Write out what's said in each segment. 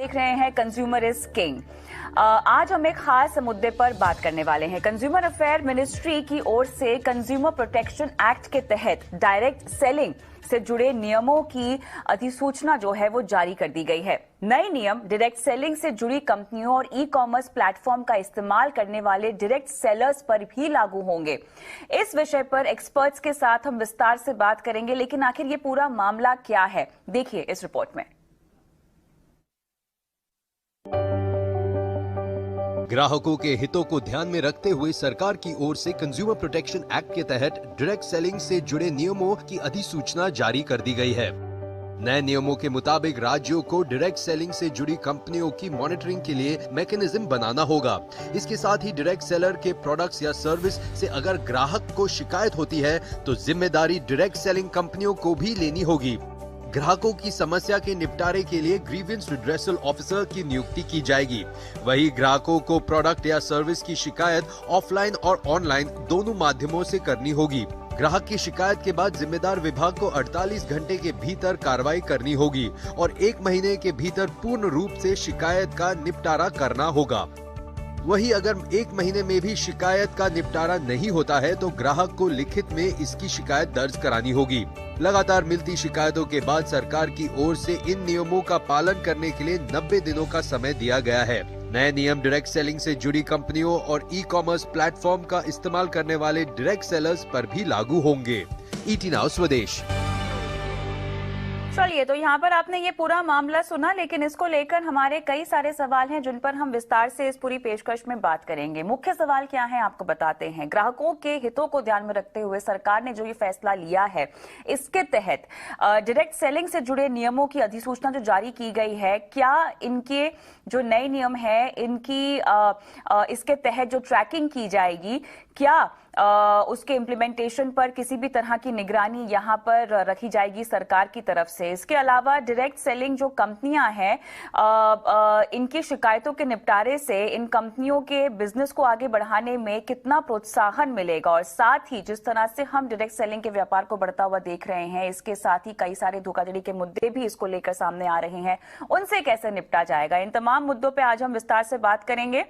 देख रहे हैं कंज्यूमर इज किंग। आज हम एक खास मुद्दे पर बात करने वाले हैं। कंज्यूमर अफेयर मिनिस्ट्री की ओर से कंज्यूमर प्रोटेक्शन एक्ट के तहत डायरेक्ट सेलिंग से जुड़े नियमों की अधिसूचना जो है वो जारी कर दी गई है। नए नियम डायरेक्ट सेलिंग से जुड़ी कंपनियों और ई कॉमर्स प्लेटफॉर्म का इस्तेमाल करने वाले डायरेक्ट सेलर्स पर भी लागू होंगे। इस विषय पर एक्सपर्ट्स के साथ हम विस्तार से बात करेंगे, लेकिन आखिर ये पूरा मामला क्या है, देखिए इस रिपोर्ट में। ग्राहकों के हितों को ध्यान में रखते हुए सरकार की ओर से कंज्यूमर प्रोटेक्शन एक्ट के तहत डायरेक्ट सेलिंग से जुड़े नियमों की अधिसूचना जारी कर दी गई है। नए नियमों के मुताबिक राज्यों को डायरेक्ट सेलिंग से जुड़ी कंपनियों की मॉनिटरिंग के लिए मैकेनिज्म बनाना होगा। इसके साथ ही डायरेक्ट सेलर के प्रोडक्ट्स या सर्विस से अगर ग्राहक को शिकायत होती है तो जिम्मेदारी डायरेक्ट सेलिंग कंपनियों को भी लेनी होगी। ग्राहकों की समस्या के निपटारे के लिए ग्रीवेंस रिड्रेसल ऑफिसर की नियुक्ति की जाएगी। वही ग्राहकों को प्रोडक्ट या सर्विस की शिकायत ऑफलाइन और ऑनलाइन दोनों माध्यमों से करनी होगी। ग्राहक की शिकायत के बाद जिम्मेदार विभाग को 48 घंटे के भीतर कार्रवाई करनी होगी और 1 महीने के भीतर पूर्ण रूप से शिकायत का निपटारा करना होगा। वही अगर 1 महीने में भी शिकायत का निपटारा नहीं होता है तो ग्राहक को लिखित में इसकी शिकायत दर्ज करानी होगी। लगातार मिलती शिकायतों के बाद सरकार की ओर से इन नियमों का पालन करने के लिए 90 दिनों का समय दिया गया है। नए नियम डायरेक्ट सेलिंग से जुड़ी कंपनियों और ई कॉमर्स प्लेटफॉर्म का इस्तेमाल करने वाले डायरेक्ट सेलर्स पर भी लागू होंगे। ईटी नाउ स्वदेश। चलिए, तो यहाँ पर आपने ये पूरा मामला सुना, लेकिन इसको लेकर हमारे कई सारे सवाल हैं जिन पर हम विस्तार से इस पूरी पेशकश में बात करेंगे। मुख्य सवाल क्या है आपको बताते हैं। ग्राहकों के हितों को ध्यान में रखते हुए सरकार ने जो ये फैसला लिया है, इसके तहत डायरेक्ट सेलिंग से जुड़े नियमों की अधिसूचना जो जारी की गई है, क्या इनके जो नए नियम है इनकी इसके तहत जो ट्रैकिंग की जाएगी, क्या उसके इम्प्लीमेंटेशन पर किसी भी तरह की निगरानी यहाँ पर रखी जाएगी सरकार की तरफ से। इसके अलावा डायरेक्ट सेलिंग जो कंपनियां हैं, इनकी शिकायतों के निपटारे से इन कंपनियों के बिजनेस को आगे बढ़ाने में कितना प्रोत्साहन मिलेगा, और साथ ही जिस तरह से हम डायरेक्ट सेलिंग के व्यापार को बढ़ता हुआ देख रहे हैं, इसके साथ ही कई सारे धोखाधड़ी के मुद्दे भी इसको लेकर सामने आ रहे हैं, उनसे कैसे निपटा जाएगा। इन तमाम मुद्दों पर आज हम विस्तार से बात करेंगे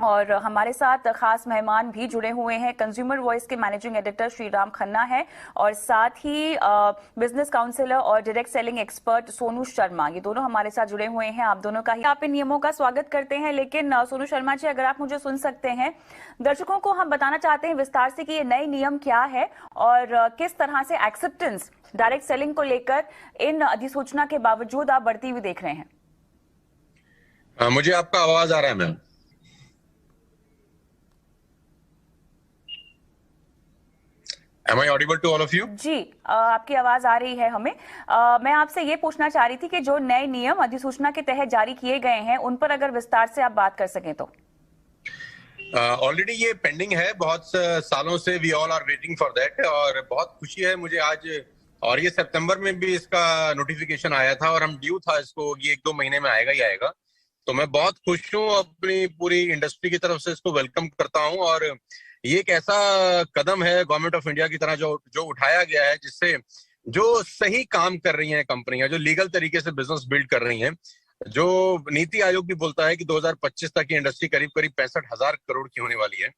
और हमारे साथ खास मेहमान भी जुड़े हुए हैं। कंज्यूमर वॉइस के मैनेजिंग एडिटर श्रीराम खन्ना है और साथ ही बिजनेस काउंसलर और direct selling expert Sonu Sharma, ये दोनों हमारे साथ जुड़े हुए हैं। आप दोनों का ही आप इन नियमों का स्वागत करते हैं। लेकिन सोनू शर्मा जी, अगर आप मुझे सुन सकते हैं, दर्शकों को हम बताना चाहते हैं विस्तार से कि ये नए नियम क्या है और किस तरह से एक्सेप्टेंस डायरेक्ट सेलिंग को लेकर इन अधिसूचना के बावजूद आप बढ़ती हुई देख रहे हैं। मुझे आपका आवाज आ रहा है ma'am? Am I audible to all of you? जी, आपकी आवाज आ रही है हमें। मैं आपसे ये पूछना चाह रही थी कि जो नए नियम अधिसूचना के तहत जारी किए गए हैं, उन पर अगर विस्तार से आप बात कर सकें तो। ऑलरेडी ये पेंडिंग है, बहुत सालों से we all are waiting for that, और बहुत खुशी है मुझे आज, और ये सितंबर में भी इसका नोटिफिकेशन आया था और हम ड्यू था इसको, ये 1-2 महीने में आएगा ही आएगा। तो मैं बहुत खुश हूँ, अपनी पूरी इंडस्ट्री की तरफ से इसको वेलकम करता हूँ। और ये एक ऐसा कदम है गवर्नमेंट ऑफ इंडिया की तरह जो उठाया गया है, जिससे जो सही काम कर रही हैं कंपनियां, जो लीगल तरीके से बिजनेस बिल्ड कर रही हैं, जो नीति आयोग भी बोलता है कि 2025 तक की इंडस्ट्री करीब 65,000 करोड़ की होने वाली है।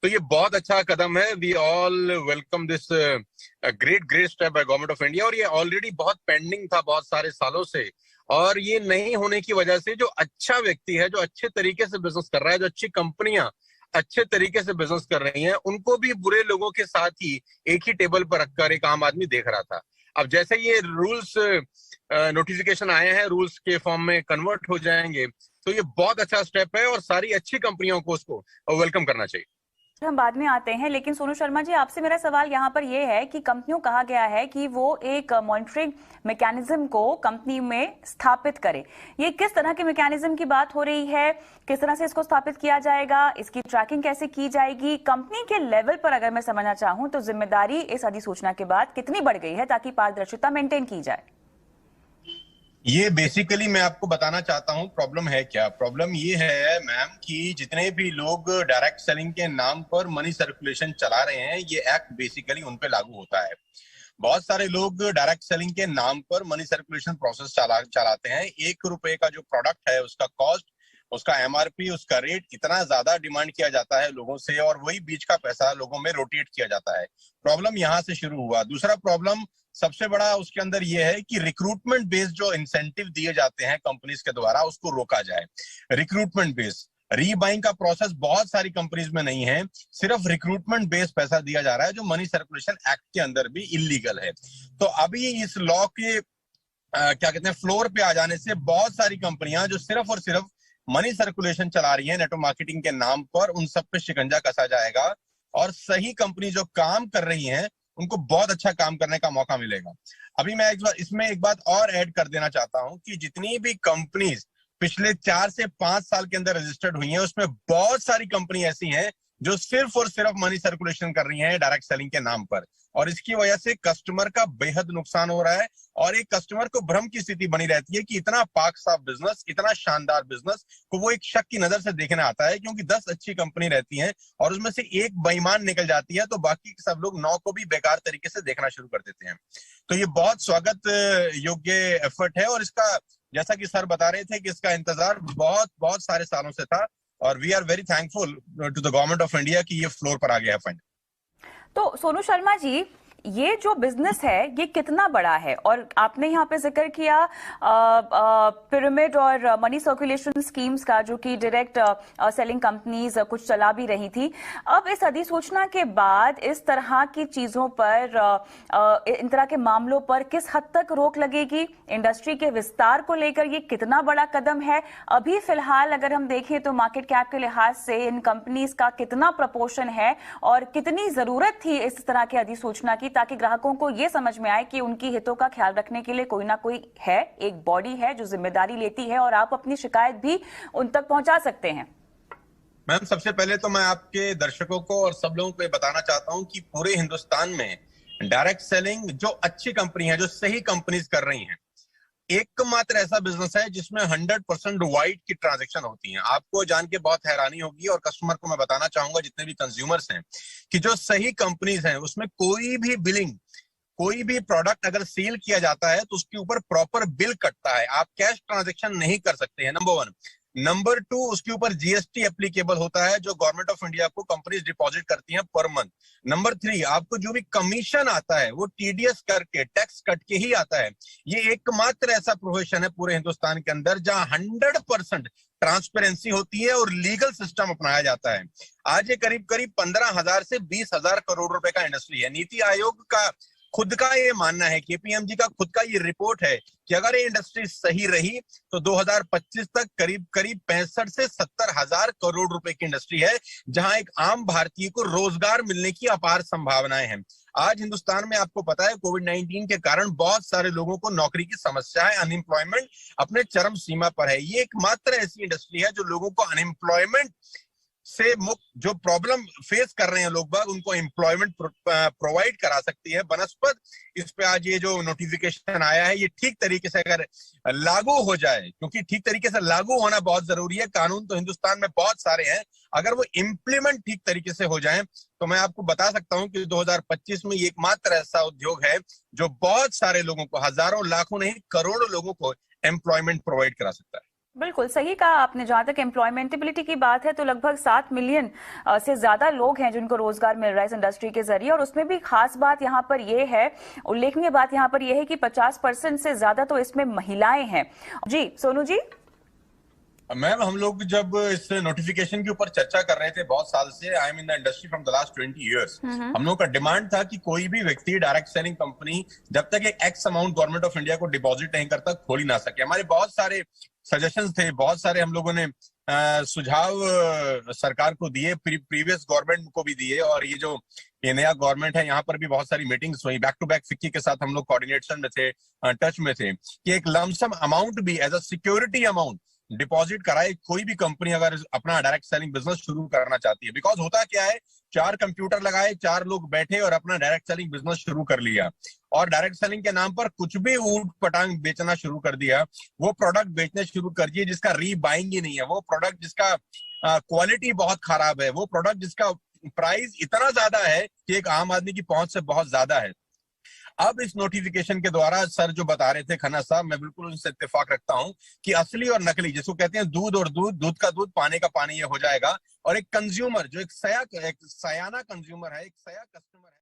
तो ये बहुत अच्छा कदम है। We all welcome this great step by government of India. और ये ऑलरेडी बहुत पेंडिंग था बहुत सारे सालों से, और ये नहीं होने की वजह से जो अच्छा व्यक्ति है, जो अच्छे तरीके से बिजनेस कर रहा है, जो अच्छी कंपनियां अच्छे तरीके से बिजनेस कर रही हैं, उनको भी बुरे लोगों के साथ ही एक ही टेबल पर रखकर एक आम आदमी देख रहा था। अब जैसे ये रूल्स नोटिफिकेशन आए हैं, रूल्स के फॉर्म में कन्वर्ट हो जाएंगे, तो ये बहुत अच्छा स्टेप है और सारी अच्छी कंपनियों को उसको वेलकम करना चाहिए। हम बाद में आते हैं, लेकिन सोनू शर्मा जी, आपसे मेरा सवाल यहाँ पर यह है कि कंपनियों कहा गया है कि वो एक मॉनिटरिंग मैकेनिज्म को कंपनी में स्थापित करे। ये किस तरह के मैकेनिज्म की बात हो रही है, किस तरह से इसको स्थापित किया जाएगा, इसकी ट्रैकिंग कैसे की जाएगी? कंपनी के लेवल पर अगर मैं समझना चाहूं तो जिम्मेदारी इस अधिसूचना के बाद कितनी बढ़ गई है ताकि पारदर्शिता मेंटेन की जाए? ये बेसिकली मैं आपको बताना चाहता हूँ प्रॉब्लम है क्या। प्रॉब्लम ये है मैम कि जितने भी लोग डायरेक्ट सेलिंग के नाम पर मनी सर्कुलेशन चला रहे हैं, ये एक्ट बेसिकली उन पे लागू होता है। बहुत सारे लोग डायरेक्ट सेलिंग के नाम पर मनी सर्कुलेशन प्रोसेस चलाते हैं। ₹1 का जो प्रोडक्ट है उसका कॉस्ट, उसका एमआरपी, उसका रेट इतना ज्यादा डिमांड किया जाता है लोगों से और वही बीच का पैसा लोगों में रोटेट किया जाता है। प्रॉब्लम यहां से शुरू हुआ। दूसरा प्रॉब्लम सबसे बड़ा उसके अंदर यह है कि रिक्रूटमेंट बेस्ड जो इंसेंटिव दिए जाते हैं कंपनीज के द्वारा उसको रोका जाए। रिक्रूटमेंट बेस्ड रीबाइंग का प्रोसेस बहुत सारी कंपनीज में नहीं है, सिर्फ रिक्रूटमेंट बेस्ड पैसा दिया जा रहा है जो मनी सर्कुलेशन एक्ट के अंदर भी इलीगल है। तो अभी इस लॉ के क्या कहते हैं फ्लोर पे आ जाने से बहुत सारी कंपनियां जो सिर्फ और सिर्फ मनी सर्कुलेशन चला रही है नेटवर्क मार्केटिंग के नाम पर, उन सब पे शिकंजा कसा जाएगा और सही कंपनी जो काम कर रही हैं उनको बहुत अच्छा काम करने का मौका मिलेगा। अभी मैं इसमें एक बात और ऐड कर देना चाहता हूं कि जितनी भी कंपनीज पिछले 4 से 5 साल के अंदर रजिस्टर्ड हुई हैं उसमें बहुत सारी कंपनी ऐसी हैं जो सिर्फ और सिर्फ मनी सर्कुलेशन कर रही हैं डायरेक्ट सेलिंग के नाम पर, और इसकी वजह से कस्टमर का बेहद नुकसान हो रहा है और एक कस्टमर को भ्रम की स्थिति बनी रहती है कि इतना पाक साफ बिजनेस, इतना शानदार बिजनेस को वो एक शक की नजर से देखने आता है, क्योंकि 10 अच्छी कंपनी रहती हैं और उसमें से एक बेईमान निकल जाती है तो बाकी सब लोग 9 को भी बेकार तरीके से देखना शुरू कर देते हैं। तो ये बहुत स्वागत योग्य एफर्ट है और इसका, जैसा कि सर बता रहे थे, कि इसका इंतजार बहुत बहुत सारे सालों से था और we are very thankful to the government of India कि ये फ्लोर पर आ गया है फंड। तो सोनू शर्मा जी, ये जो बिजनेस है ये कितना बड़ा है? और आपने यहाँ पे जिक्र किया पिरामिड और मनी सर्कुलेशन स्कीम्स का, जो कि डायरेक्ट सेलिंग कंपनीज कुछ चला भी रही थी। अब इस अधिसूचना के बाद इस तरह की चीजों पर, इन तरह के मामलों पर किस हद तक रोक लगेगी? इंडस्ट्री के विस्तार को लेकर ये कितना बड़ा कदम है? अभी फिलहाल अगर हम देखें तो मार्केट कैप के लिहाज से इन कंपनीज का कितना प्रपोर्शन है और कितनी जरूरत थी इस तरह की अधिसूचना की, ताकि ग्राहकों को यह समझ में आए कि उनकी हितों का ख्याल रखने के लिए कोई ना कोई है, एक बॉडी है जो जिम्मेदारी लेती है और आप अपनी शिकायत भी उन तक पहुंचा सकते हैं। मैम, सबसे पहले तो मैं आपके दर्शकों को और सब लोगों को बताना चाहता हूं कि पूरे हिंदुस्तान में डायरेक्ट सेलिंग जो अच्छी कंपनी है, जो सही कंपनीज कर रही हैं, एकमात्र ऐसा बिजनेस है जिसमें 100% वाइट की ट्रांजैक्शन होती है। आपको जान के बहुत हैरानी होगी और कस्टमर को मैं बताना चाहूंगा, जितने भी कंज्यूमर्स हैं, कि जो सही कंपनीज हैं उसमें कोई भी बिलिंग, कोई भी प्रोडक्ट अगर सेल किया जाता है तो उसके ऊपर प्रॉपर बिल कटता है। आप कैश ट्रांजैक्शन नहीं कर सकते हैं, नंबर 1। नंबर 2, उसके ऊपर जीएसटी एप्लीकेबल होता है जो गवर्नमेंट ऑफ इंडिया को कंपनीज डिपॉजिट करती हैं पर मंथ। नंबर 3, आपको जो भी कमीशन आता है वो टीडीएस करके, टैक्स कट के ही आता है। ये एकमात्र ऐसा प्रोफेशन है पूरे हिंदुस्तान के अंदर जहां 100% ट्रांसपेरेंसी होती है और लीगल सिस्टम अपनाया जाता है। आज ये करीब करीब 15,000 से 20,000 करोड़ रुपए का इंडस्ट्री है। नीति आयोग का खुद का ये मानना है, केपीएमजी का खुद का ये रिपोर्ट है कि अगर ये इंडस्ट्री सही रही तो 2025 तक करीब करीब 65 से 70 हजार करोड़ रुपए की इंडस्ट्री है, जहां एक आम भारतीय को रोजगार मिलने की अपार संभावनाएं हैं। आज हिंदुस्तान में आपको पता है कोविड-19 के कारण बहुत सारे लोगों को नौकरी की समस्या है, अनएम्प्लॉयमेंट अपने चरम सीमा पर है। ये एकमात्र ऐसी इंडस्ट्री है जो लोगों को अनएम्प्लॉयमेंट से मुक्त, जो प्रॉब्लम फेस कर रहे हैं लोग बाग, उनको एम्प्लॉयमेंट प्रोवाइड करा सकती है बनस्पत। इस पे आज ये जो नोटिफिकेशन आया है ये ठीक तरीके से अगर लागू हो जाए, क्योंकि ठीक तरीके से लागू होना बहुत जरूरी है। कानून तो हिंदुस्तान में बहुत सारे हैं, अगर वो इम्प्लीमेंट ठीक तरीके से हो जाए तो मैं आपको बता सकता हूं कि 2025 में ये एकमात्र ऐसा उद्योग है जो बहुत सारे लोगों को, हजारों लाखों नहीं करोड़ों लोगों को एम्प्लॉयमेंट प्रोवाइड करा सकता है। बिल्कुल सही कहा आपने। जहां तक एम्प्लॉयमेंटेबिलिटी की बात है तो लगभग 7 मिलियन से ज्यादा लोग हैं जिनको रोजगार मिल रहा है इस इंडस्ट्री के जरिए, और उसमें भी खास बात यहां पर यह है, उल्लेखनीय बात यहां पर यह है कि 50% से ज्यादा तो इसमें महिलाएं हैं। जी सोनू जी। मैम, हम लोग जब इस नोटिफिकेशन के ऊपर चर्चा कर रहे थे बहुत साल से, I am in the industry from the last 20 years, हम लोग का डिमांड था कि कोई भी व्यक्ति डायरेक्ट सेलिंग कंपनी जब तक एक x amount government of India को डिपॉजिट नहीं करता खोल ही ना सके। हमारे बहुत सारे सजेशंस थे, बहुत सारे हम लोगों ने सुझाव सरकार को दिए, प्रीवियस गवर्नमेंट को भी दिए, और ये जो ये नया गवर्नमेंट है यहाँ पर भी बहुत सारी मीटिंग्स हुई। बैक टू बैक फिक्की के साथ हम लोग कोऑर्डिनेशन में थे, टच में थे, कि एक लमसम अमाउंट भी as a security amount deposit कराए कोई भी कंपनी अगर अपना डायरेक्ट सेलिंग बिजनेस शुरू करना चाहती है। बिकॉज होता क्या है, 4 कंप्यूटर लगाए, 4 लोग बैठे और अपना डायरेक्ट सेलिंग बिजनेस शुरू कर लिया, और डायरेक्ट सेलिंग के नाम पर कुछ भी ऊट पटांग बेचना शुरू कर दिया। वो प्रोडक्ट बेचने शुरू कर दिए जिसका रीबाइंग ही नहीं है, वो प्रोडक्ट जिसका क्वालिटी बहुत खराब है, वो प्रोडक्ट जिसका प्राइस इतना ज्यादा है कि एक आम आदमी की पहुंच से बहुत ज्यादा है। अब इस नोटिफिकेशन के द्वारा सर जो बता रहे थे खन्ना साहब, मैं बिल्कुल उनसे इत्तेफाक रखता हूं कि असली और नकली, जिसको कहते हैं दूध और दूध, दूध का दूध, पानी का पानी, ये हो जाएगा। और एक कंज्यूमर जो एक सयाना कंज्यूमर है, एक सया कस्टमर है।